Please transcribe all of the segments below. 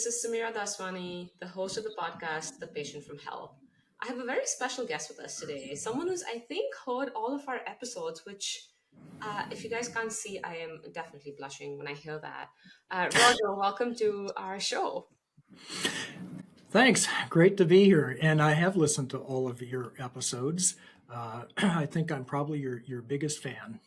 This is Samira Daswani, the host of the podcast, The Patient from Hell. I have a very special guest with us today, someone who's, I think, heard all of our episodes, which, if you guys can't see, I am definitely blushing when I hear that. Roger, welcome to our show. Thanks. Great to be here. And I have listened to all of your episodes. I think I'm probably your biggest fan.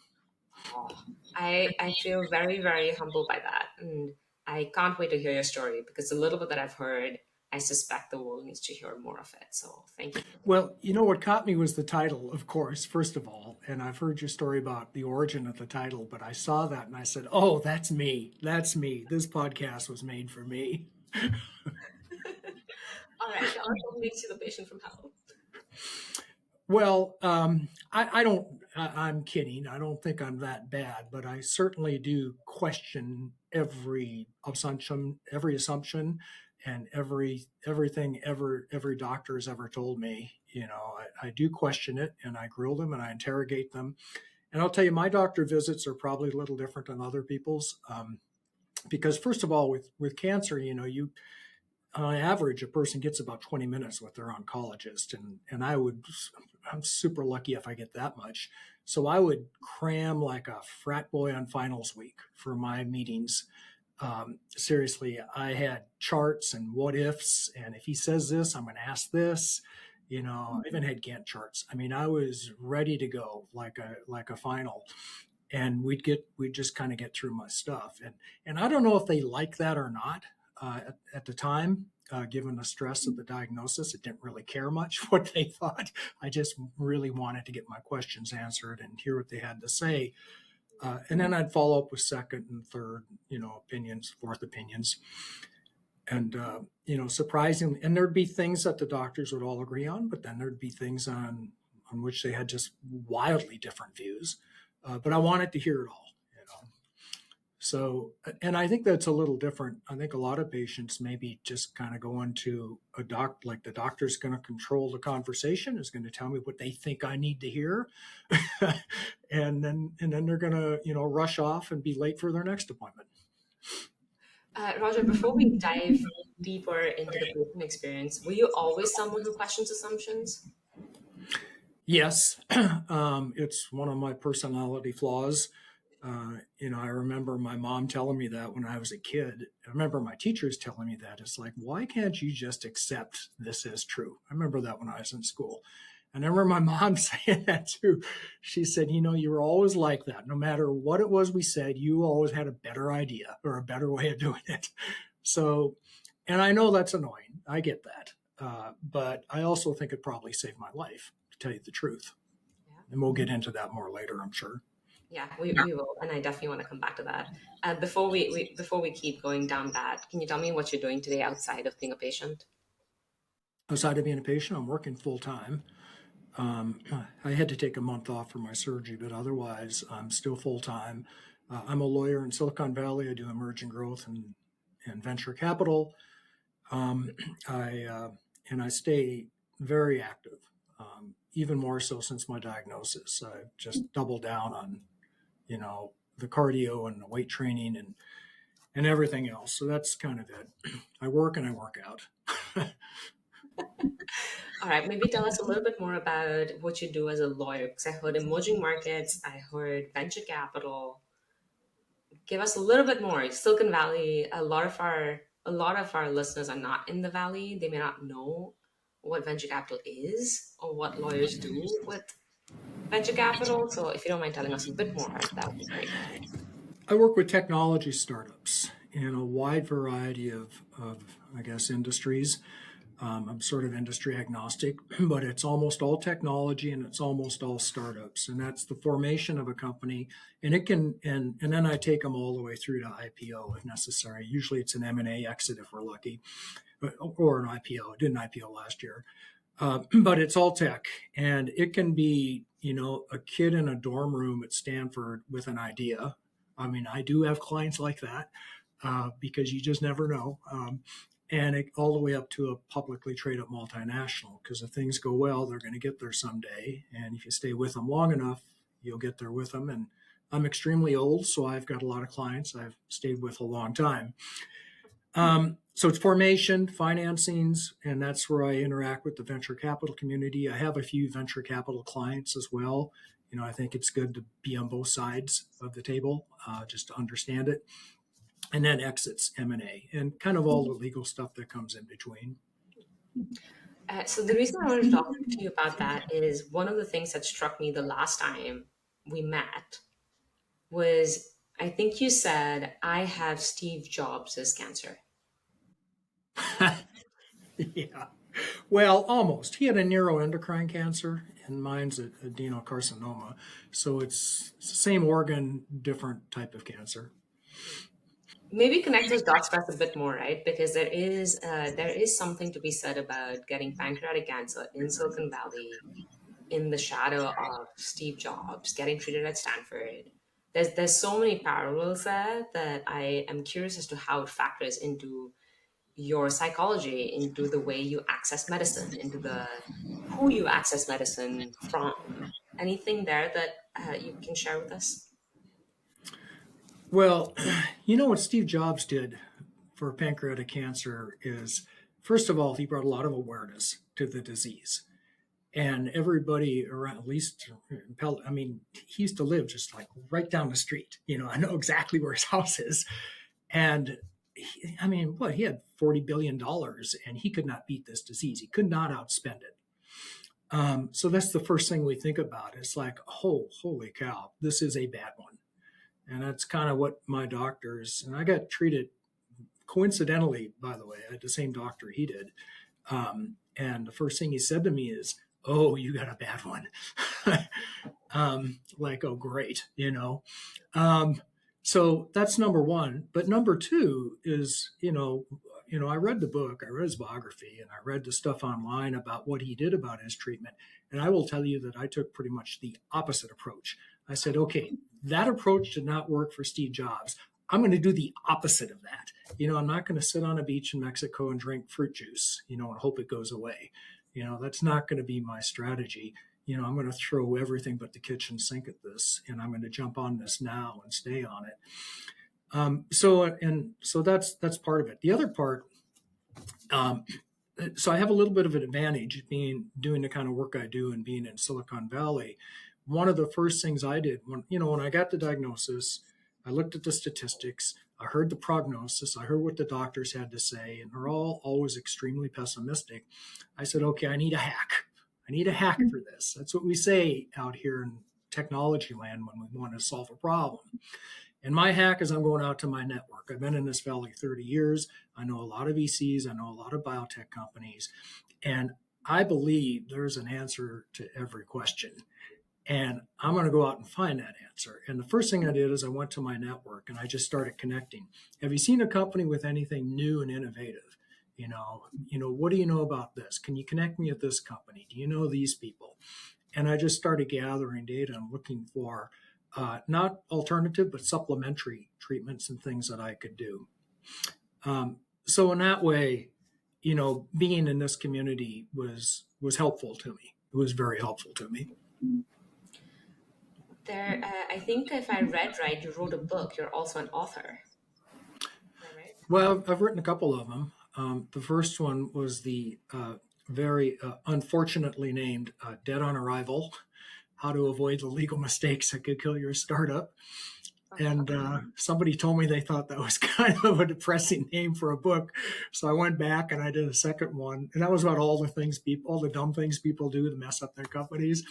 Oh, I feel very, very humbled by that. And I can't wait to hear your story because the little bit that I've heard, I suspect the world needs to hear more of it. So thank you. Well, you know what caught me was the title, of course, first of all. And I've heard your story about the origin of the title, but I saw that and I said, oh, that's me. That's me. This podcast was made for me. All right. Now what makes you the patient from hell? Well, I don't, I'm kidding. I don't think I'm that bad, but I certainly do question every assumption, and everything every doctor has ever told me. I do question it, and I grill them and I interrogate them. And I'll tell you, my doctor visits are probably a little different than other people's, because first of all, with cancer, you on average, a person gets about 20 minutes with their oncologist, and I'm super lucky if I get that much. So I would cram like a frat boy on finals week for my meetings. Seriously, I had charts and what ifs, and if he says this, I'm going to ask this. I even had Gantt charts. I mean, I was ready to go like a final, and we'd just kind of get through my stuff, and I don't know if they like that or not. At the time, given the stress of the diagnosis, it didn't really care much what they thought. I just really wanted to get my questions answered and hear what they had to say. And then I'd follow up with second and third, opinions, fourth opinions. And, surprisingly, and there'd be things that the doctors would all agree on, but then there'd be things on which they had just wildly different views. But I wanted to hear it all. So, and I think that's a little different. I think a lot of patients maybe just kind of go into a like the doctor's going to control the conversation, is going to tell me what they think I need to hear. and then they're going to, rush off and be late for their next appointment. Roger, before we dive deeper into the patient experience, were you always someone who questions assumptions? Yes. It's one of my personality flaws. I remember my mom telling me that when I was a kid. I remember my teachers telling me that. It's like, why can't you just accept this as true? I remember that when I was in school. And I remember my mom saying that too. She said, you were always like that. No matter what it was we said, you always had a better idea or a better way of doing it. So, and I know that's annoying. I get that. But I also think it probably saved my life, to tell you the truth. Yeah. And we'll get into that more later, I'm sure. Yeah, we will, and I definitely want to come back to that. Before we keep going down that, can you tell me what you're doing today outside of being a patient? Outside of being a patient, I'm working full time. I had to take a month off for my surgery, but otherwise, I'm still full time. I'm a lawyer in Silicon Valley. I do emerging growth and venture capital. I stay very active, even more so since my diagnosis. I've just doubled down on the cardio and the weight training and everything else. So that's kind of it. I work and I work out. All right, maybe tell us a little bit more about what you do as a lawyer, because I heard emerging markets, I heard venture capital. Give us a little bit more. Silicon Valley, a lot of our listeners are not in the Valley. They may not know what venture capital is or what lawyers do with venture capital. So if you don't mind telling us a bit more, that would be great. I work with technology startups in a wide variety of I guess, industries. I'm sort of industry agnostic, but it's almost all technology and it's almost all startups. And that's the formation of a company. And it can, and then I take them all the way through to IPO if necessary. Usually it's an M&A exit if we're lucky, or an IPO. I did an IPO last year. But it's all tech, and it can be, a kid in a dorm room at Stanford with an idea. I mean, I do have clients like that because you just never know. And all the way up to a publicly traded multinational, because if things go well, they're going to get there someday. And if you stay with them long enough, you'll get there with them. And I'm extremely old, so I've got a lot of clients I've stayed with a long time. So it's formation, financings, and that's where I interact with the venture capital community. I have a few venture capital clients as well. I think it's good to be on both sides of the table, just to understand it. And then exits, M&A, and kind of all the legal stuff that comes in between. So the reason I wanted to talk to you about that is one of the things that struck me the last time we met was I think you said I have Steve Jobs' cancer. Yeah. Well, almost. He had a neuroendocrine cancer, and mine's adenocarcinoma. So it's the same organ, different type of cancer. Maybe connect those dots for us a bit more, right? Because there is something to be said about getting pancreatic cancer in Silicon Valley in the shadow of Steve Jobs getting treated at Stanford. There's so many parallels there that I am curious as to how it factors into your psychology, into the way you access medicine, into the who you access medicine from. Anything there that you can share with us? Well, what Steve Jobs did for pancreatic cancer is, first of all, he brought a lot of awareness to the disease. And everybody around, at least, I mean, he used to live just like right down the street. I know exactly where his house is. And I mean, what, he had $40 billion and he could not beat this disease. He could not outspend it. So that's the first thing we think about. It's like, oh, holy cow, this is a bad one. And that's kind of what my doctors, and I got treated coincidentally, by the way, I had the same doctor he did. And the first thing he said to me is, "Oh, you got a bad one." Like, oh, great. So that's number one. But number two is, I read the book, I read his biography, and I read the stuff online about what he did about his treatment. And I will tell you that I took pretty much the opposite approach. I said, okay, that approach did not work for Steve Jobs. I'm going to do the opposite of that. I'm not going to sit on a beach in Mexico and drink fruit juice, and hope it goes away. That's not going to be my strategy. I'm going to throw everything but the kitchen sink at this, and I'm going to jump on this now and stay on it. So that's part of it. The other part, so I have a little bit of an advantage doing the kind of work I do and being in Silicon Valley. One of the first things I did when I got the diagnosis, I looked at the statistics, I heard the prognosis, I heard what the doctors had to say, and they're all always extremely pessimistic. I said, okay, I need a hack. I need a hack for this. That's what we say out here in technology land when we want to solve a problem. And my hack is I'm going out to my network. I've been in this valley 30 years. I know a lot of VCs. I know a lot of biotech companies. And I believe there's an answer to every question. And I'm going to go out and find that answer. And the first thing I did is I went to my network and I just started connecting. Have you seen a company with anything new and innovative? What do you know about this? Can you connect me with this company? Do you know these people? And I just started gathering data and looking for not alternative, but supplementary treatments and things that I could do. So in that way, being in this community was helpful to me. It was very helpful to me. I think if I read right, you wrote a book. You're also an author. Is that right? Well, I've written a couple of them. The first one was the very unfortunately named Dead on Arrival: How to Avoid the Legal Mistakes That Could Kill Your Startup. Uh-huh. And somebody told me they thought that was kind of a depressing name for a book. So I went back and I did a second one. And that was about all the dumb things people do to mess up their companies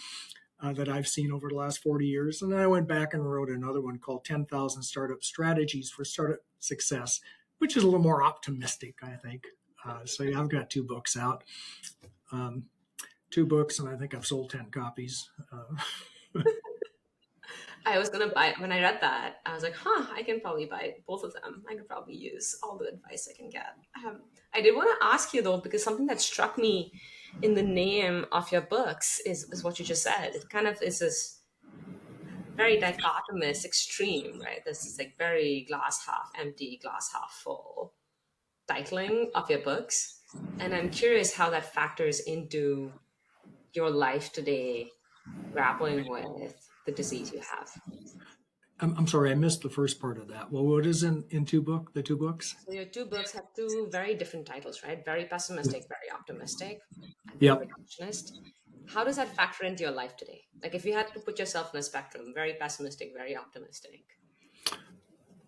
that I've seen over the last 40 years. And then I went back and wrote another one called 10,000 Startup Strategies for Startup Success, which is a little more optimistic, I think. So yeah, I've got two books out. Two books, and I think I've sold 10 copies. I was gonna buy when I read that. I was like, "Huh, I can probably buy both of them. I could probably use all the advice I can get." I did want to ask you though, because something that struck me in the name of your books is what you just said. It kind of is this very dichotomous extreme, right? This is like very glass half empty, glass half full titling of your books, and I'm curious how that factors into your life today, grappling with the disease you have. I'm sorry, I missed the first part of that. Well, what is in the two books? So your two books have two very different titles, right? Very pessimistic, very optimistic, and The Yep. Perfectionist. How does that factor into your life today? Like if you had to put yourself in a spectrum, very pessimistic, very optimistic.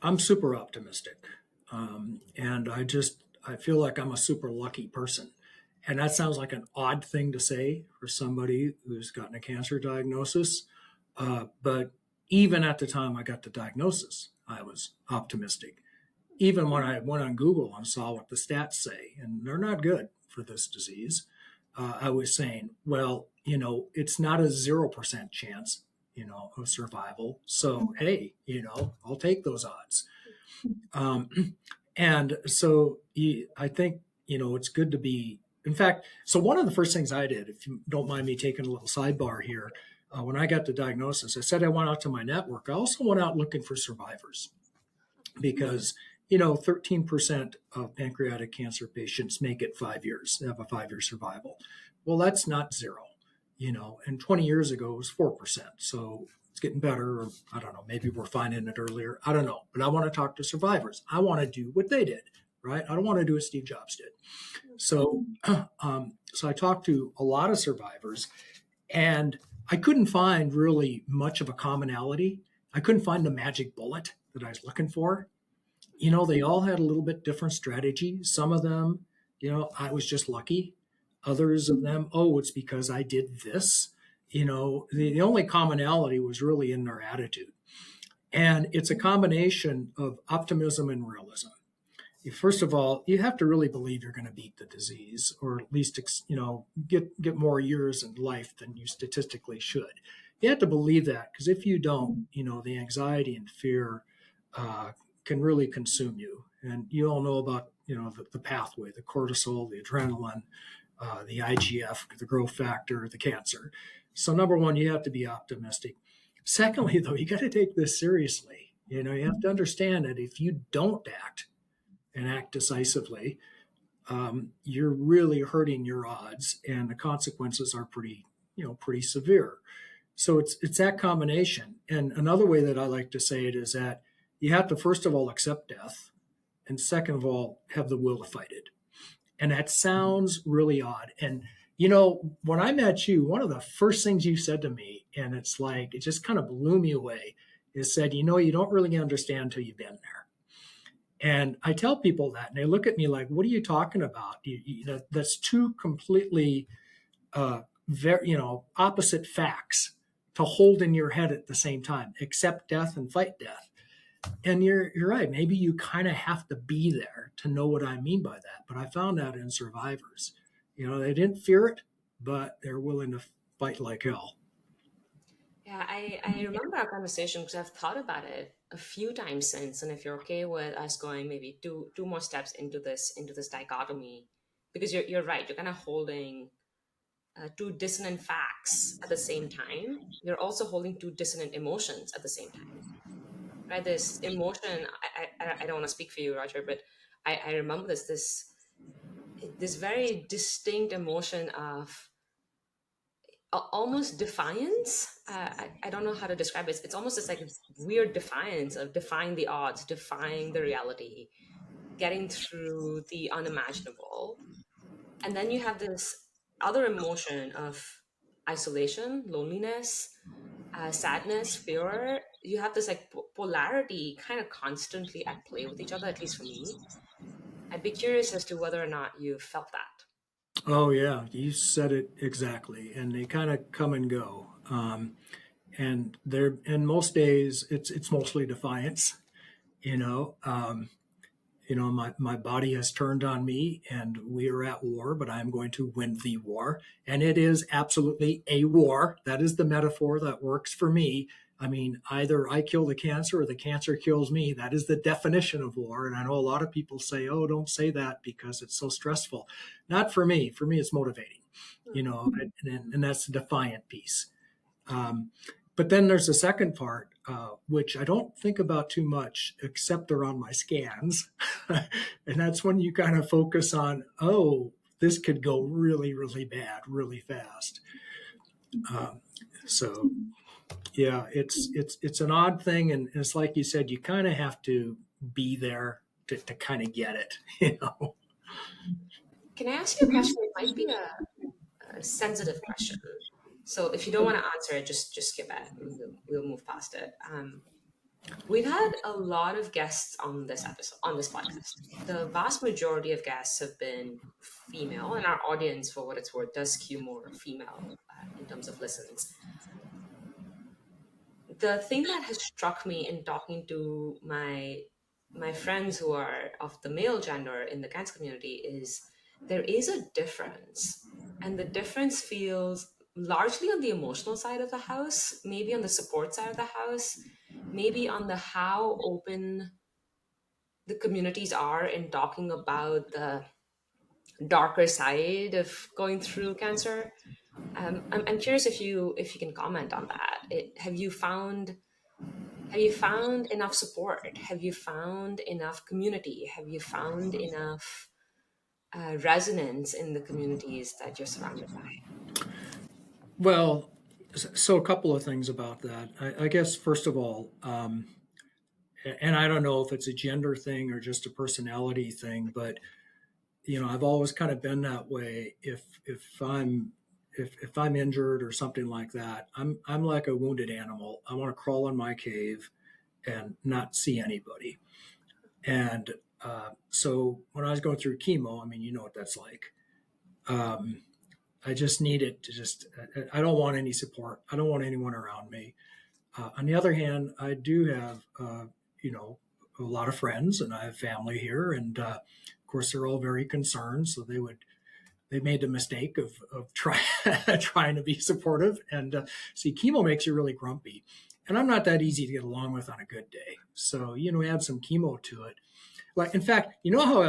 I'm super optimistic. And I feel like I'm a super lucky person. And that sounds like an odd thing to say for somebody who's gotten a cancer diagnosis. But even at the time I got the diagnosis, I was optimistic. Even when I went on Google and saw what the stats say, and they're not good for this disease, I was saying, well, it's not a 0% chance, of survival. So, hey, I'll take those odds. Um, and so I think, it's good to be, in fact, so one of the first things I did, if you don't mind me taking a little sidebar here, when I got the diagnosis, I said I went out to my network. I also went out looking for survivors because 13% of pancreatic cancer patients make it 5 years. They have a 5-year survival. Well, that's not zero, and 20 years ago it was 4%. So it's getting better, or I don't know, maybe we're finding it earlier. I don't know. But I want to talk to survivors. I want to do what they did, right? I don't want to do what Steve Jobs did. So, so I talked to a lot of survivors, and I couldn't find really much of a commonality. I couldn't find the magic bullet that I was looking for. They all had a little bit different strategy. Some of them, I was just lucky. Others of them, oh, it's because I did this. The only commonality was really in their attitude. And it's a combination of optimism and realism. First of all, you have to really believe you're going to beat the disease, or at least get more years in life than you statistically should. You have to believe that, because if you don't, the anxiety and fear can really consume you. And you all know about the pathway, the cortisol, the adrenaline, the IGF, the growth factor, the cancer. So number one, you have to be optimistic. Secondly, though, you got to take this seriously. You have to understand that if you don't act and act decisively, you're really hurting your odds, and the consequences are pretty severe. So it's that combination. And another way that I like to say it is that you have to first of all accept death, and second of all have the will to fight it. And that sounds really odd. And when I met you, one of the first things you said to me, and it's like it just kind of blew me away, is said, you don't really understand until you've been there. And I tell people that, and they look at me like, "What are you talking about? That's two completely, very, opposite facts to hold in your head at the same time. Accept death and fight death." And you're right. Maybe you kind of have to be there to know what I mean by that. But I found that in survivors, they didn't fear it, but they're willing to fight like hell. Yeah, I remember our conversation because I've thought about it a few times since. And if you're okay with us going maybe two more steps into this dichotomy, because you're right, you're kind of holding two dissonant facts at the same time. You're also holding two dissonant emotions at the same time, right? This emotion, I don't want to speak for you, Roger, but I remember this very distinct emotion of almost defiance. I don't know how to describe it. It's almost this like weird defiance of defying the odds, defying the reality, getting through the unimaginable. And then you have this other emotion of isolation, loneliness, sadness, fear. You have this like polarity kind of constantly at play with each other, at least for me. I'd be curious as to whether or not you felt that. Oh yeah, you said it exactly. And they kind of come and go. And they're and most days it's mostly defiance. You know, um, my body has turned on me, and we are at war, but I am going to win the war. And it is absolutely a war. That is the metaphor that works for me. I mean, either I kill the cancer or the cancer kills me. That is the definition of war. And I know a lot of people say, oh, don't say that because it's so stressful. Not for me. For me, it's motivating, and that's the defiant piece. Um, but then there's the second part, which I don't think about too much, except around my scans. And that's when you kind of focus on, oh, this could go really, really bad, really fast. Um, so, Yeah, it's an odd thing, and it's like you said, you kind of have to be there to kind of get it, you know. Can I ask you a question? It might be a sensitive question. So if you don't want to answer it, just skip it. We'll move past it. We've had a lot of guests on this episode, on this podcast. The vast majority of guests have been female, and our audience, for what it's worth, does skew more female in terms of listens. The thing that has struck me in talking to my friends who are of the male gender in the cancer community is there is a difference, and the difference feels largely on the emotional side of the house, maybe on the support side of the house, maybe on the how open the communities are in talking about the darker side of going through cancer. I'm curious if you can comment on that. Have you found enough support? Have you found enough community? Have you found enough resonance in the communities that you're surrounded by? Well, so a couple of things about that. I guess first of all, and I don't know if it's a gender thing or just a personality thing, but I've always kind of been that way. If I'm injured or something like that, I'm like a wounded animal. I want to crawl in my cave and not see anybody. And so when I was going through chemo, I mean, you know what that's like. Um, I just needed to I don't want any support. I don't want anyone around me. On the other hand, I do have, you know, a lot of friends and I have family here. And of course, they're all very concerned. So they made the mistake of trying to be supportive. And see, chemo makes you really grumpy. And I'm not that easy to get along with on a good day. So, add some chemo to it. Like, in fact, you know how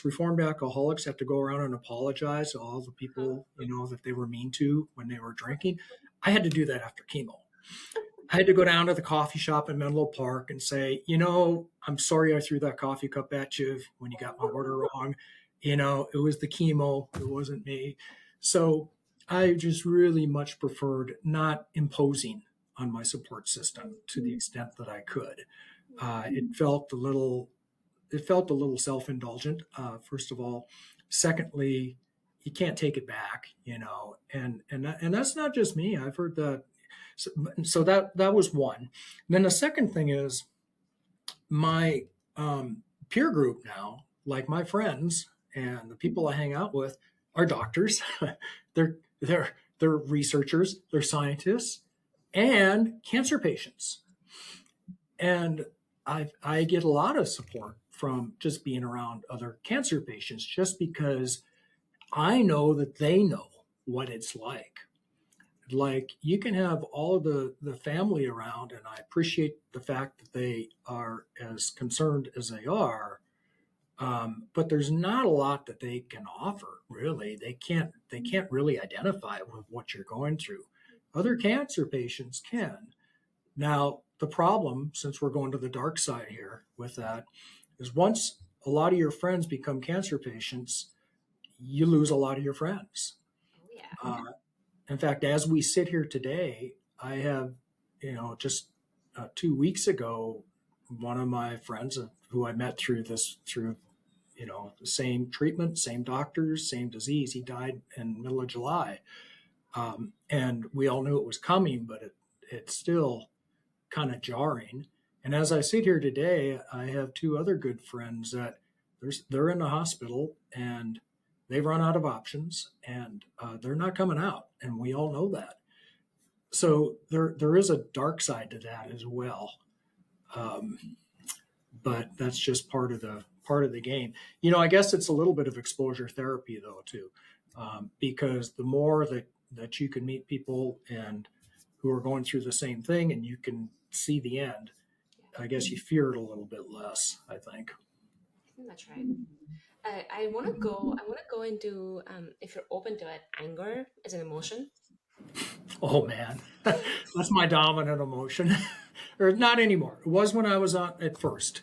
reformed alcoholics have to go around and apologize to all the people, that they were mean to when they were drinking? I had to do that after chemo. I had to go down to the coffee shop in Menlo Park and say, I'm sorry I threw that coffee cup at you when you got my order wrong. It was the chemo, it wasn't me. So I just really much preferred not imposing on my support system to the extent that I could. It felt a little self-indulgent, first of all. Secondly, you can't take it back, and that's not just me. I've heard that. So that was one. And then the second thing is my peer group now, like my friends and the people I hang out with, are doctors. they're researchers, they're scientists, and cancer patients. And I get a lot of support from just being around other cancer patients, just because I know that they know what it's like. Like, you can have all of the family around, and I appreciate the fact that they are as concerned as they are. But there's not a lot that they can offer. Really, they can't really identify with what you're going through. Other cancer patients can. Now, the problem, since we're going to the dark side here with that, is once a lot of your friends become cancer patients, you lose a lot of your friends. Oh yeah. Uh, in fact, as we sit here today, I have, just 2 weeks ago, one of my friends who I met through the same treatment, same doctors, same disease, he died in the middle of July. And we all knew it was coming, but it's still kind of jarring. And as I sit here today, I have two other good friends that they're in the hospital and they've run out of options, and they're not coming out, and we all know that. So there is a dark side to that as well. Um, but that's just part of the game. I guess it's a little bit of exposure therapy though too, because the more that you can meet people and who are going through the same thing, and you can see the end, Yeah, I guess you fear it a little bit less, I think. I think that's right. I want to go. I want to go into, if you're open to it, anger as an emotion. Oh man, that's my dominant emotion. Or not anymore. It was when I was on at first.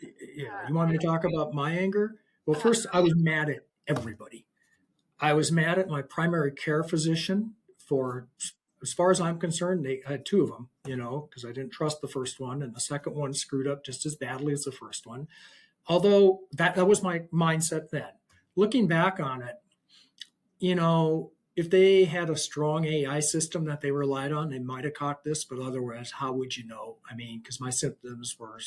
You want me to talk about my anger? Well, Uh, first, I was mad at everybody. I was mad at my primary care physician for as far as I'm concerned, they I had two of them, because I didn't trust the first one, and the second one screwed up just as badly as the first one. Although that was my mindset then. Looking back on it, if they had a strong AI system that they relied on, they might have caught this, but otherwise, how would you know? I mean, because my symptoms were,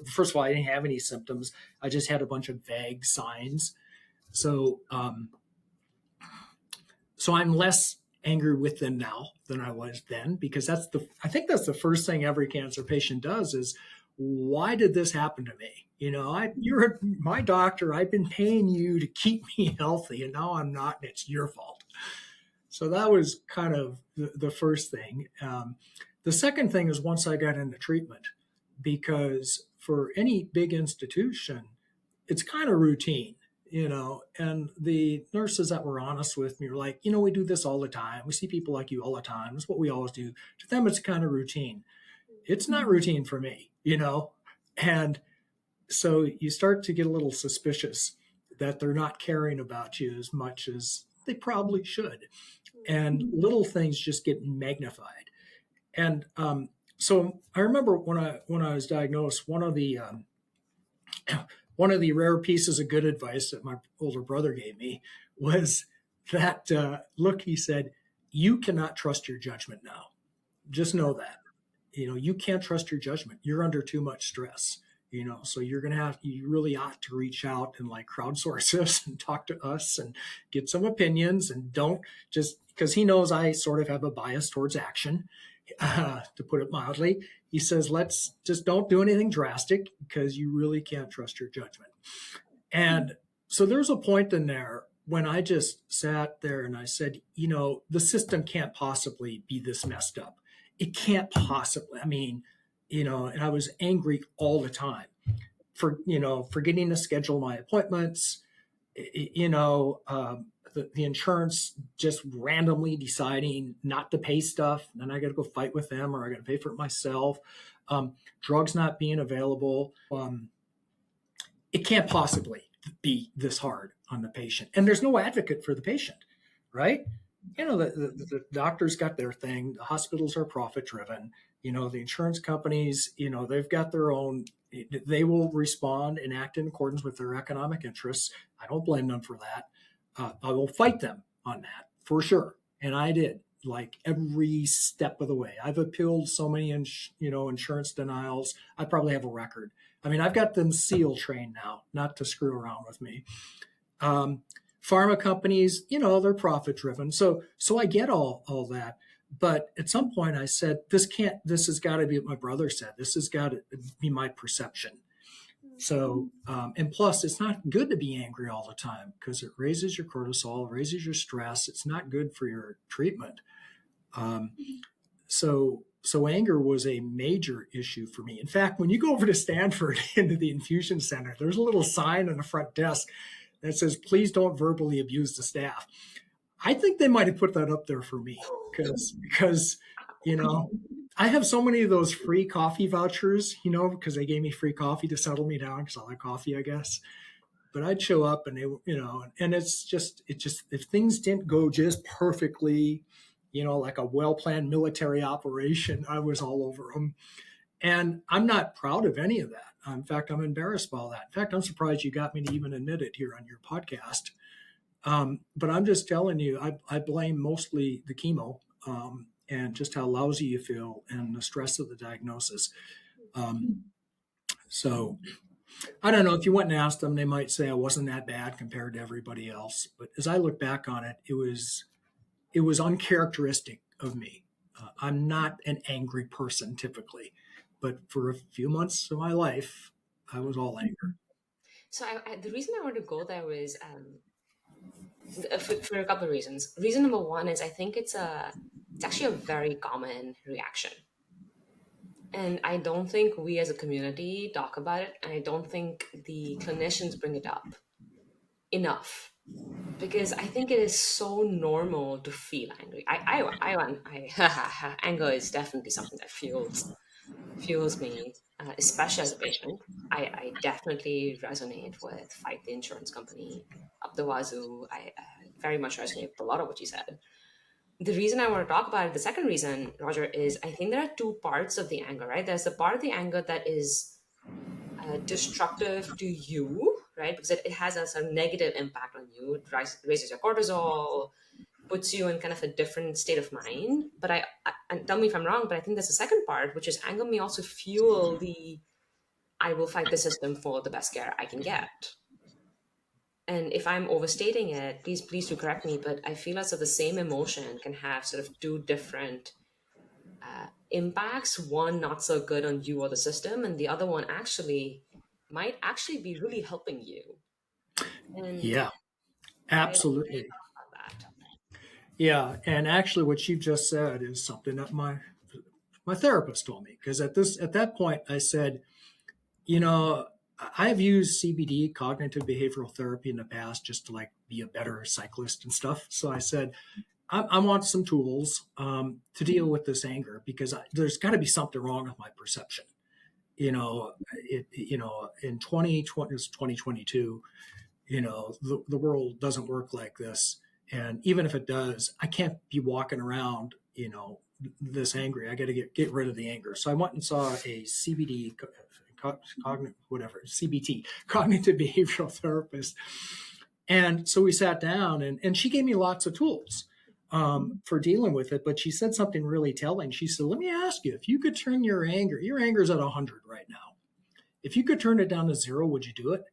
first of all, I didn't have any symptoms. I just had a bunch of vague signs. So, so I'm less angry with them now than I was then, because I think that's the first thing every cancer patient does is, why did this happen to me? You're my doctor. I've been paying you to keep me healthy, and now I'm not, and it's your fault. So that was kind of the first thing. The second thing is once I got into treatment, because for any big institution, it's kind of routine, and the nurses that were honest with me were like, we do this all the time. We see people like you all the time. It's what we always do. To them, it's kind of routine. It's not routine for me, and so you start to get a little suspicious that they're not caring about you as much as they probably should, and little things just get magnified. And so I remember when I was diagnosed, one of the rare pieces of good advice that my older brother gave me was that, look, he said, you cannot trust your judgment now. Just know that. You can't trust your judgment. You're under too much stress. So you really ought to reach out and like crowdsource this and talk to us and get some opinions, and don't just, because he knows I sort of have a bias towards action, to put it mildly. He says, let's just don't do anything drastic because you really can't trust your judgment. And so there's a point in there when I just sat there and I said, the system can't possibly be this messed up. It can't possibly. I mean, and I was angry all the time for forgetting to schedule my appointments, the insurance just randomly deciding not to pay stuff. And then I got to go fight with them, or I got to pay for it myself. Drugs not being available. It can't possibly be this hard on the patient. And there's no advocate for the patient, right? The doctors got their thing. The hospitals are profit driven. The insurance companies, they've got their own, they will respond and act in accordance with their economic interests. I don't blame them for that. I will fight them on that for sure. And I did, like, every step of the way. I've appealed so many, insurance denials. I probably have a record. I mean, I've got them SEAL trained now, not to screw around with me. Pharma companies, they're profit driven. So I get all that. But at some point I said, this has got to be what my brother said. This has got to be my perception. So, and plus, it's not good to be angry all the time because it raises your cortisol, raises your stress. It's not good for your treatment. So anger was a major issue for me. In fact, when you go over to Stanford into the infusion center, there's a little sign on the front desk that says, please don't verbally abuse the staff. I think they might have put that up there for me because I have so many of those free coffee vouchers, because they gave me free coffee to settle me down because I like coffee, I guess. But I'd show up and and it's just, if things didn't go just perfectly, like a well-planned military operation, I was all over them. And I'm not proud of any of that. In fact, I'm embarrassed by all that. In fact, I'm surprised you got me to even admit it here on your podcast. But I'm just telling you, I blame mostly the chemo, and just how lousy you feel and the stress of the diagnosis. So I don't know, if you went and asked them, they might say I wasn't that bad compared to everybody else. But as I look back on it, it was uncharacteristic of me. I'm not an angry person typically, but for a few months of my life, I was all anger. So the reason I wanted to go there was for a couple of reasons. Reason number one is I think it's actually a very common reaction, and I don't think we as a community talk about it, and I don't think the clinicians bring it up enough because I think it is so normal to feel angry. Anger is definitely something that fuels me, especially as a patient. I definitely resonate with fight the insurance company up the wazoo. I very much resonate with a lot of what you said. The reason I want to talk about it, the second reason, Roger, is I think there are two parts of the anger, right? There's the part of the anger that is destructive to you, right? Because it has a sort of negative impact on you. It raises your cortisol, puts you in kind of a different state of mind. But and tell me if I'm wrong, but I think there's a second part, which is anger may also fuel the I will fight the system for the best care I can get. And if I'm overstating it, please do correct me, but I feel as though the same emotion can have sort of two different impacts, one not so good on you or the system, and the other one actually might actually be really helping you. And Yeah, what do you absolutely. thought about that? Yeah, and actually, what you've just said is something that my therapist told me, because at that point I said, you know, I've used CBD, cognitive behavioral therapy, in the past just to like be a better cyclist and stuff. So I said, I want some tools to deal with this anger, because there's got to be something wrong with my perception. In 2020, it's 2022. The world doesn't work like this, and even if it does, I can't be walking around this angry. I got to get rid of the anger. So I went and saw a CBD, cognitive, whatever, CBT, cognitive behavioral therapist. And so we sat down, and she gave me lots of tools for dealing with it. But she said something really telling. She said, let me ask you, if you could turn your anger is at 100 right now, if you could turn it down to zero, would you do it?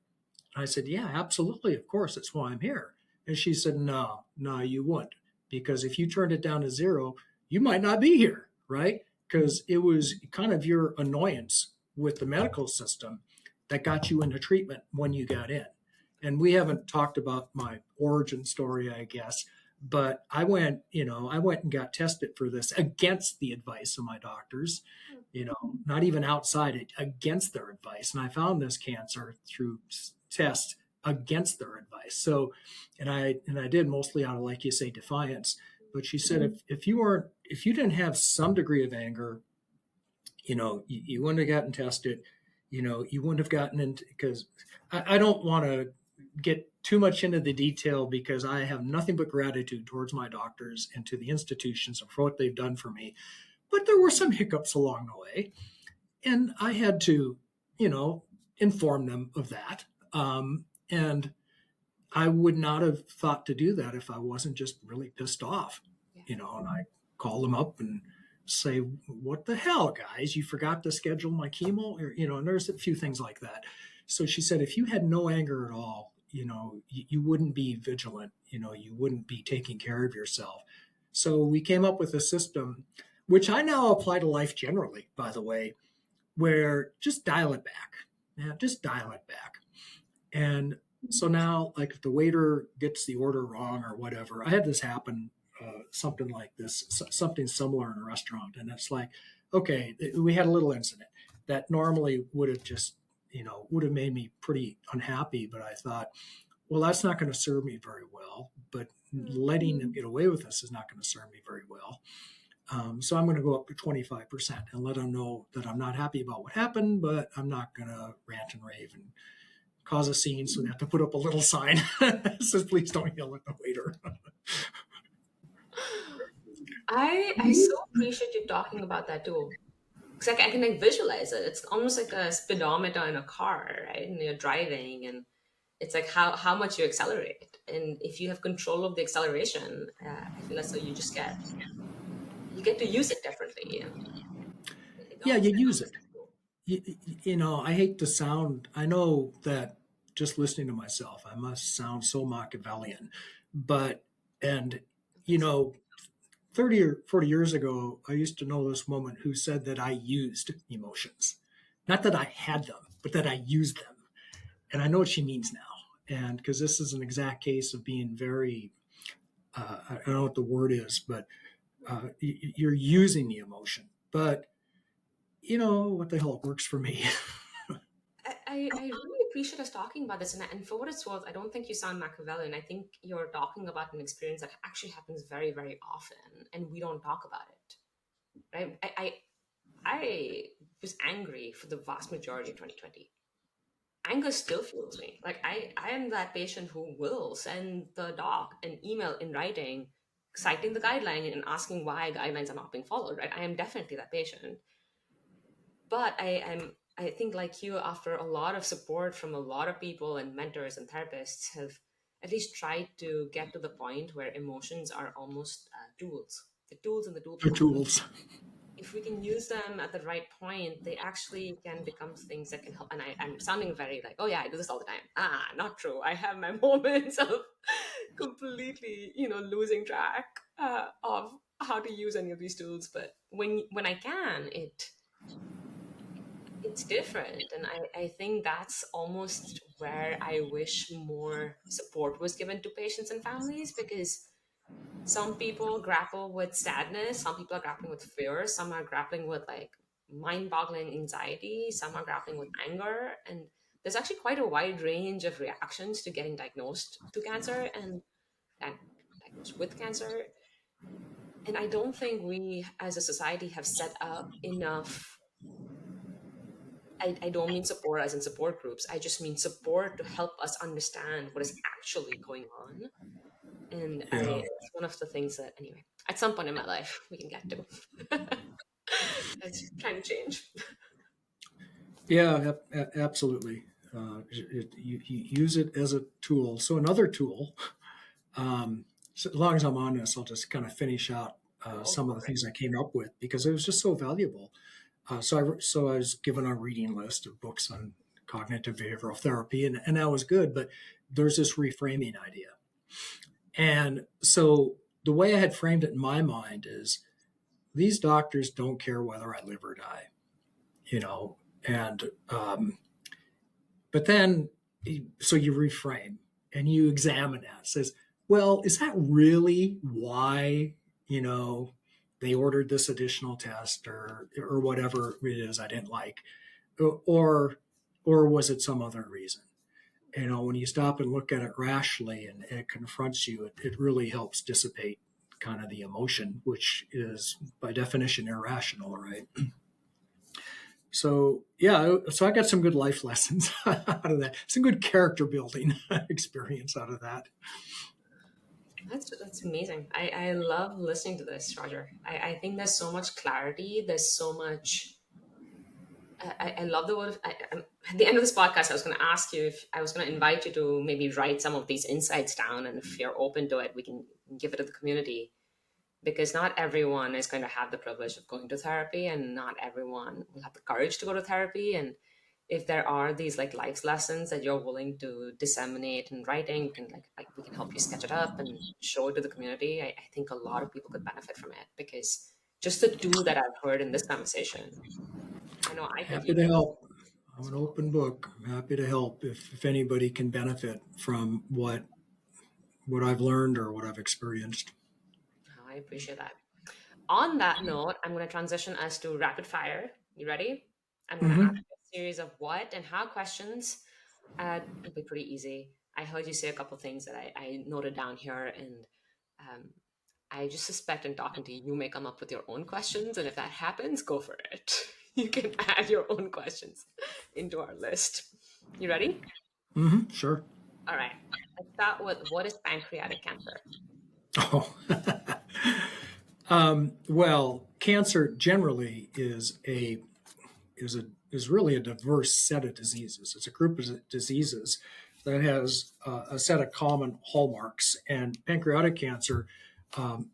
I said, yeah, absolutely. Of course. That's why I'm here. And she said, no, no, you wouldn't. Because if you turned it down to zero, you might not be here, right? Because it was kind of your annoyance with the medical system that got you into treatment when you got in. And we haven't talked about my origin story, I guess, but I went and got tested for this against the advice of my doctors, not even outside it, against their advice. And I found this cancer through tests against their advice. So, and I did mostly out of, like you say, defiance. But she said, if you didn't have some degree of anger, you wouldn't have gotten tested. You wouldn't have gotten into, because I don't want to get too much into the detail, because I have nothing but gratitude towards my doctors and to the institutions for what they've done for me. But there were some hiccups along the way, and I had to, inform them of that. And I would not have thought to do that if I wasn't just really pissed off, Yeah. and I call them up and say, what the hell, guys, you forgot to schedule my chemo, and there's a few things like that. So she said, if you had no anger at all, you wouldn't be vigilant, you wouldn't be taking care of yourself. So we came up with a system, which I now apply to life generally, by the way, where just dial it back. Yeah, just dial it back. And so now, like, if the waiter gets the order wrong or whatever, I had this happen, something like this, something similar in a restaurant. And it's like, okay, we had a little incident that normally would have just, would have made me pretty unhappy. But I thought, well, that's not going to serve me very well. But letting them get away with this is not going to serve me very well. So I'm going to go up to 25% and let them know that I'm not happy about what happened, but I'm not going to rant and rave and cause a scene. So they have to put up a little sign that says, please don't yell at the waiter. I so appreciate you talking about that too. Because I can like visualize it. It's almost like a speedometer in a car, right? And you're driving, and it's like how much you accelerate. And if you have control of the acceleration, I feel as though you get to use it differently. And it Yeah, almost you use it. becomes cool. I hate to sound, I know that just listening to myself, I must sound so Machiavellian, but, and, you Please. know, 30 or 40 years ago, I used to know this woman who said that I used emotions. Not that I had them, but that I used them. And I know what she means now. And because this is an exact case of being very, I don't know what the word is, but you're using the emotion. But what the hell, it works for me. I really appreciate us talking about this, and for what it's worth, I don't think you sound Machiavellian. I think you're talking about an experience that actually happens very, very often, and we don't talk about it, right? I was angry for the vast majority of 2020. Anger still fuels me. Like I am that patient who will send the doc an email in writing, citing the guideline and asking why guidelines are not being followed, right? I am definitely that patient. But I think like you, after a lot of support from a lot of people and mentors and therapists, have at least tried to get to the point where emotions are almost tools, the tools in the The toolkit. tools. If we can use them at the right point, they actually can become things that can help. And I'm sounding very like, oh yeah, I do this all the time. Not true. I have my moments of completely, losing track of how to use any of these tools. But when I can, it's different. And I think that's almost where I wish more support was given to patients and families, because some people grapple with sadness, some people are grappling with fear, some are grappling with like mind-boggling anxiety, some are grappling with anger, and there's actually quite a wide range of reactions to getting diagnosed to cancer and diagnosed with cancer. And I don't think we as a society have set up enough. I don't mean support as in support groups. I just mean support to help us understand what is actually going on. And Yeah. it's one of the things that, anyway, at some point in my life, we can get to. That's trying to change. Yeah, absolutely. You use it as a tool. So another tool, so as long as I'm on this, I'll just kind of finish out Go some of for the it. things I came up with because it was just so valuable. So I was given a reading list of books on cognitive behavioral therapy, and that was good. But there's this reframing idea, and so the way I had framed it in my mind is these doctors don't care whether I live or die, you know, and but then so you reframe and you examine that. It says, well, is that really why, you know, they ordered this additional test or whatever it is I didn't like? Or or was it some other reason? You know, when you stop and look at it rationally and it confronts you, it really helps dissipate kind of the emotion, which is by definition irrational, right? So yeah, so I got some good life lessons out of that. Some good character building experience out of that. That's amazing. I love listening to this, Roger. I think there's so much clarity. There's so much. I love the word. At the end of this podcast, I was going to ask you if I was going to invite you to maybe write some of these insights down, and if you're open to it, we can give it to the community, because not everyone is going to have the privilege of going to therapy, and not everyone will have the courage to go to therapy. And if there are these like life lessons that you're willing to disseminate in writing, we can like we can help you sketch it up and show it to the community. I think a lot of people could benefit from it, because just the two that I've heard in this conversation, I know I could Happy use to it. help. I'm an open book. I'm happy to help if anybody can benefit from what I've learned or what I've experienced. Oh, I appreciate that. On that note, I'm going to transition us to rapid fire. You ready? I'm going to ask Hmm. you a series of what and how questions. It'll be pretty easy. I heard you say a couple things that I noted down here, and um, I just suspect in talking to you, you may come up with your own questions. And if that happens, go for it. You can add your own questions into our list. You ready? Hmm. Sure. All right. Let's start with, what is pancreatic cancer? Oh. Well, cancer generally is really a diverse set of diseases. It's a group of diseases that has a set of common hallmarks. And pancreatic cancer,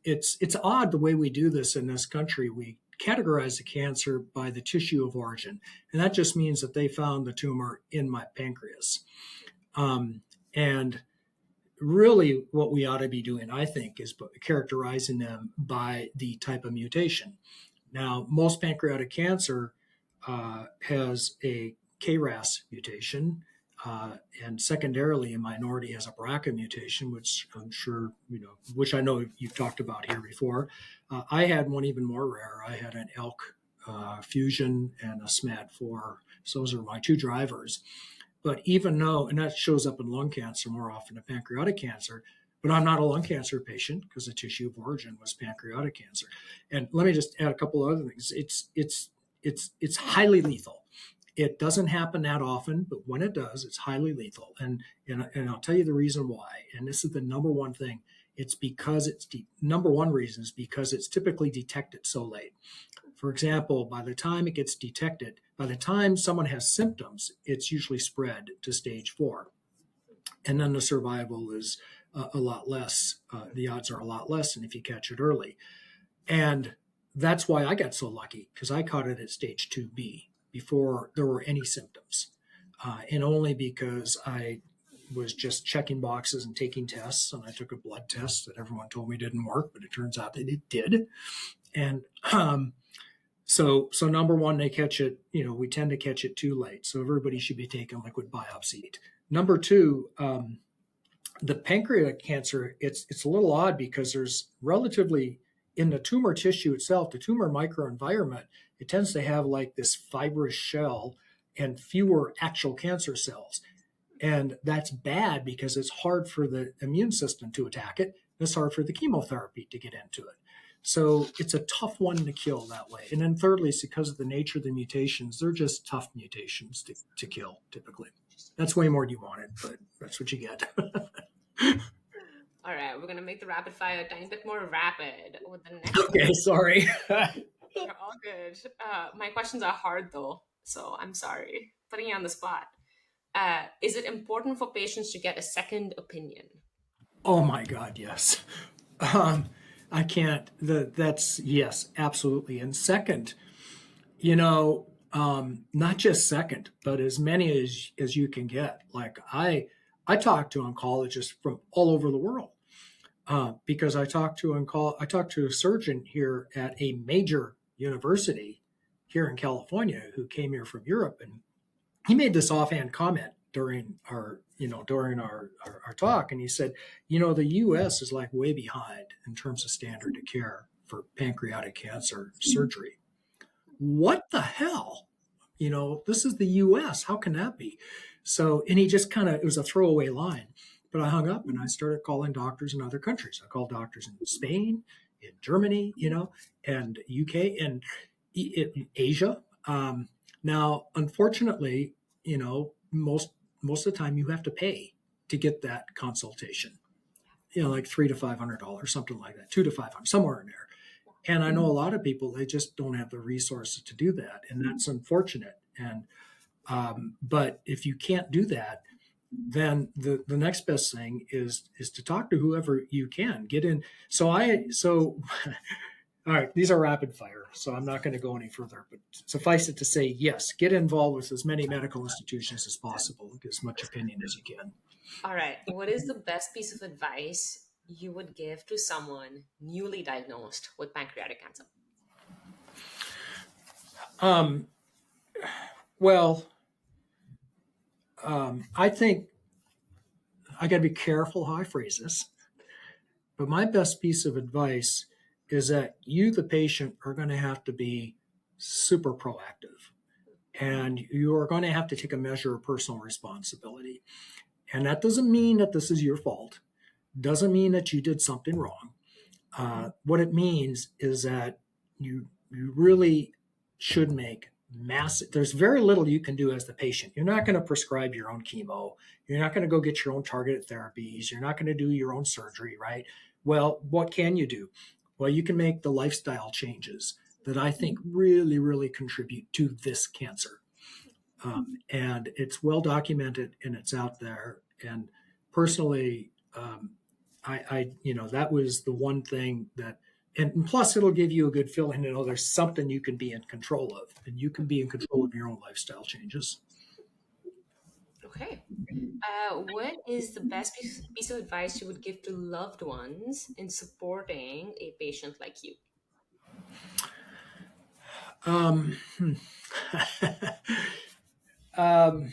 it's odd the way we do this in this country. We categorize the cancer by the tissue of origin, and that just means that they found the tumor in my pancreas. And really, what we ought to be doing, I think, is characterizing them by the type of mutation. Now, most pancreatic cancer has a KRAS mutation, and secondarily, a minority has a BRCA mutation, which I'm sure you know, which I know you've talked about here before. I had one even more rare. I had an ALK fusion and a SMAD4. So those are my two drivers. But even though, and that shows up in lung cancer more often than pancreatic cancer, but I'm not a lung cancer patient because the tissue of origin was pancreatic cancer. And let me just add a couple of other things. It's highly lethal. It doesn't happen that often, but when it does, it's highly lethal. And I'll tell you the reason why. And this is the number one thing. It's because number one reason is because it's typically detected so late. For example, by the time it gets detected, by the time someone has symptoms, it's usually spread to stage 4. And then the survival is a lot less. The odds are a lot less than if you catch it early. And that's why I got so lucky, because I caught it at stage 2B before there were any symptoms. And only because I was just checking boxes and taking tests. And I took a blood test that everyone told me didn't work, but it turns out that it did. And so number one, they catch it, we tend to catch it too late. So everybody should be taking liquid biopsy. Number two, the pancreatic cancer, it's a little odd because there's relatively, in the tumor tissue itself, the tumor microenvironment, it tends to have like this fibrous shell and fewer actual cancer cells. And that's bad because it's hard for the immune system to attack it. It's hard for the chemotherapy to get into it. So it's a tough one to kill that way. And then thirdly, it's because of the nature of the mutations. They're just tough mutations to kill typically. That's way more than you wanted, but that's what you get. All right, we're going to make the rapid fire a tiny bit more rapid with the next Okay, sorry. You're all good. My questions are hard though, so I'm sorry. Putting you on the spot. Is it important for patients to get a second opinion? Oh my God, yes. I can't. That's yes, absolutely. And second, not just second, but as many as you can get. Like I talk to oncologists from all over the world because I talked to a surgeon here at a major university here in California who came here from Europe, and he made this offhand comment during our talk, and he said, the U.S. is like way behind in terms of standard of care for pancreatic cancer surgery. What the hell? This is the U.S. How can that be? So, and he just it was a throwaway line. But I hung up and I started calling doctors in other countries. I called doctors in Spain, in Germany, and UK and Asia. Now, unfortunately, most of the time you have to pay to get that consultation. Like $300 to $500, something like that, 200 to 500, somewhere in there. And I know a lot of people, they just don't have the resources to do that, and that's unfortunate. And but if you can't do that, then the next best thing is to talk to whoever you can get in. So all right, these are rapid fire, so I'm not going to go any further. But suffice it to say, yes, get involved with as many medical institutions as possible, get as much opinion as you can. All right. What is the best piece of advice you would give to someone newly diagnosed with pancreatic cancer? Well, I think I got to be careful how I phrase this, but my best piece of advice is that you, the patient, are going to have to be super proactive, and you are going to have to take a measure of personal responsibility. And that doesn't mean that this is your fault. Doesn't mean that you did something wrong. What it means is that you really should make massive. There's very little you can do as the patient. You're not going to prescribe your own chemo. You're not going to go get your own targeted therapies. You're not going to do your own surgery, right? Well, what can you do? Well, you can make the lifestyle changes that I think really, really contribute to this cancer. And it's well documented and it's out there. And personally, that was the one thing and plus it'll give you a good feeling to know there's something you can be in control of, and you can be in control of your own lifestyle changes. Okay. What is the best piece of advice you would give to loved ones in supporting a patient like you? Um, um,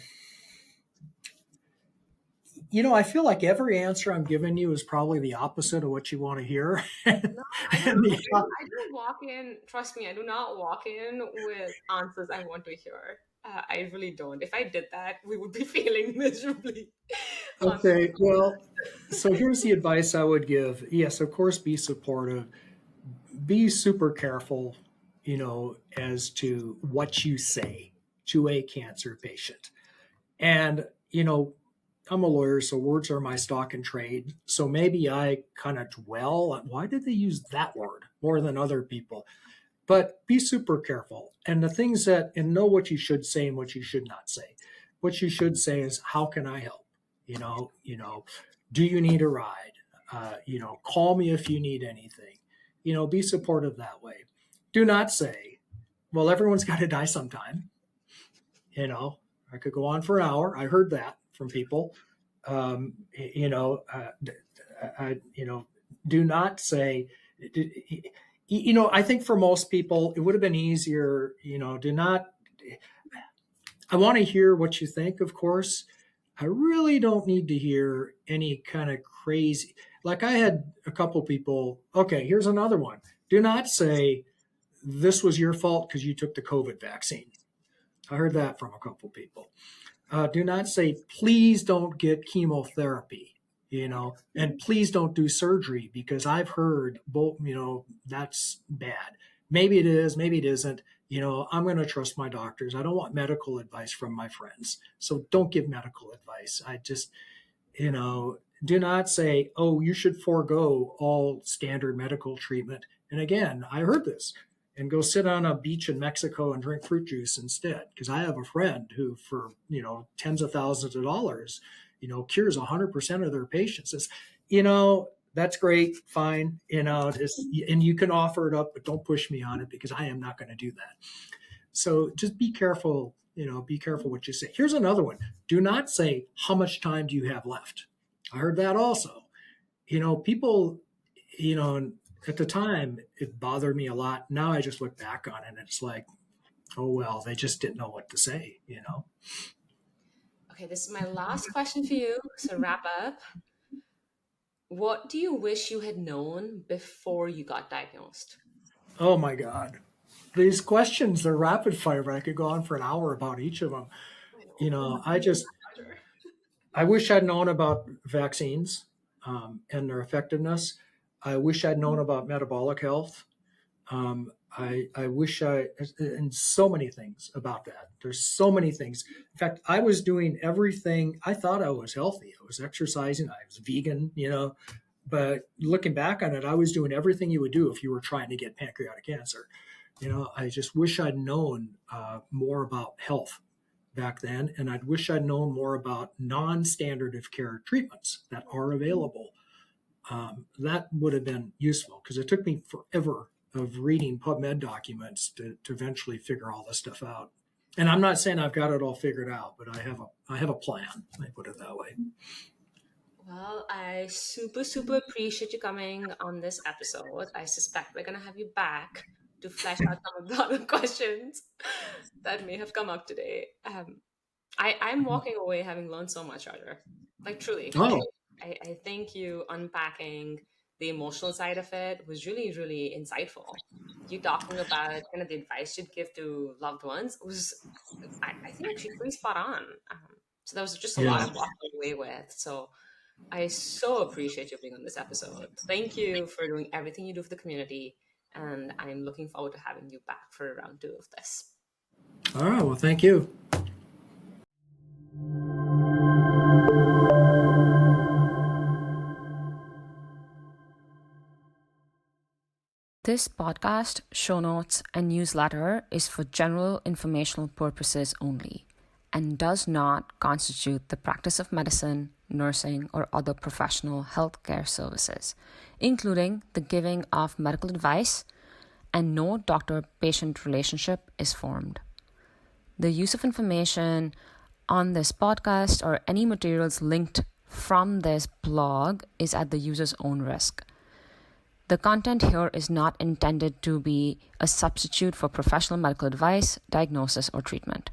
I feel like every answer I'm giving you is probably the opposite of what you want to hear. No, I don't. I don't walk in. Trust me, I do not walk in with answers I want to hear. I really don't. If I did that, we would be failing miserably. On Okay, well, so here's the advice I would give. Yes, of course, be supportive. Be super careful, as to what you say to a cancer patient. And, I'm a lawyer, so words are my stock and trade. So maybe I kind of dwell on why did they use that word more than other people? But be super careful. And the things that, and know what you should say and what you should not say. What you should say is, how can I help? Do you need a ride? Call me if you need anything. Be supportive that way. Do not say, well, everyone's got to die sometime. I could go on for an hour. I heard that from people. Um, you know, uh, do not say, I think for most people, it would have been easier, do not, I want to hear what you think, of course. I really don't need to hear any kind of crazy, like I had a couple people, okay, here's another one. Do not say, this was your fault because you took the COVID vaccine. I heard that from a couple people. Do not say, please don't get chemotherapy, and please don't do surgery because I've heard both, that's bad. Maybe it is, maybe it isn't. I'm going to trust my doctors. I don't want medical advice from my friends. So don't give medical advice. I just, do not say, oh, you should forego all standard medical treatment. And again, I heard this and go sit on a beach in Mexico and drink fruit juice instead. Because I have a friend who, for tens of thousands of dollars, cures 100% of their patients. Says, that's great, fine, and you can offer it up, but don't push me on it because I am not going to do that. So just be careful. Be careful what you say. Here's another one. Do not say, how much time do you have left? I heard that also. People, at the time, it bothered me a lot. Now I just look back on it and it's like, oh, well, they just didn't know what to say. Okay, this is my last question for you. So wrap up. What do you wish you had known before you got diagnosed? Oh, my God. These questions are rapid fire, but I could go on for an hour about each of them. I know. I wish I'd known about vaccines and their effectiveness. I wish I'd known about metabolic health. I wish and so many things about that. There's so many things. In fact, I was doing everything. I thought I was healthy. I was exercising. I was vegan, but looking back on it, I was doing everything you would do if you were trying to get pancreatic cancer. I just wish I'd known more about health back then. And I'd wish I'd known more about non-standard of care treatments that are available. That would have been useful because it took me forever of reading PubMed documents to eventually figure all this stuff out. And I'm not saying I've got it all figured out, but I have a plan. I put it that way. Well, I super appreciate you coming on this episode. I suspect we're going to have you back to flesh out some of the other questions that may have come up today. I'm walking away having learned so much, Roger. Like, truly. Oh, I think you unpacking the emotional side of it was really insightful. You talking about kind of the advice you'd give to loved ones was, I think, actually pretty spot on. So that was just a lot yeah. I'm walking away with. So I so appreciate you being on this episode. Thank you for doing everything you do for the community. And I'm looking forward to having you back for round 2 of this. All right. Well, thank you. This podcast, show notes, and newsletter is for general informational purposes only and does not constitute the practice of medicine, nursing, or other professional healthcare services, including the giving of medical advice, and no doctor-patient relationship is formed. The use of information on this podcast or any materials linked from this blog is at the user's own risk. The content here is not intended to be a substitute for professional medical advice, diagnosis, or treatment.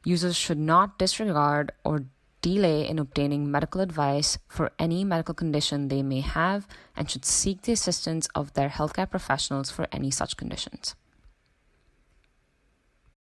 Users should not disregard or delay in obtaining medical advice for any medical condition they may have and should seek the assistance of their healthcare professionals for any such conditions.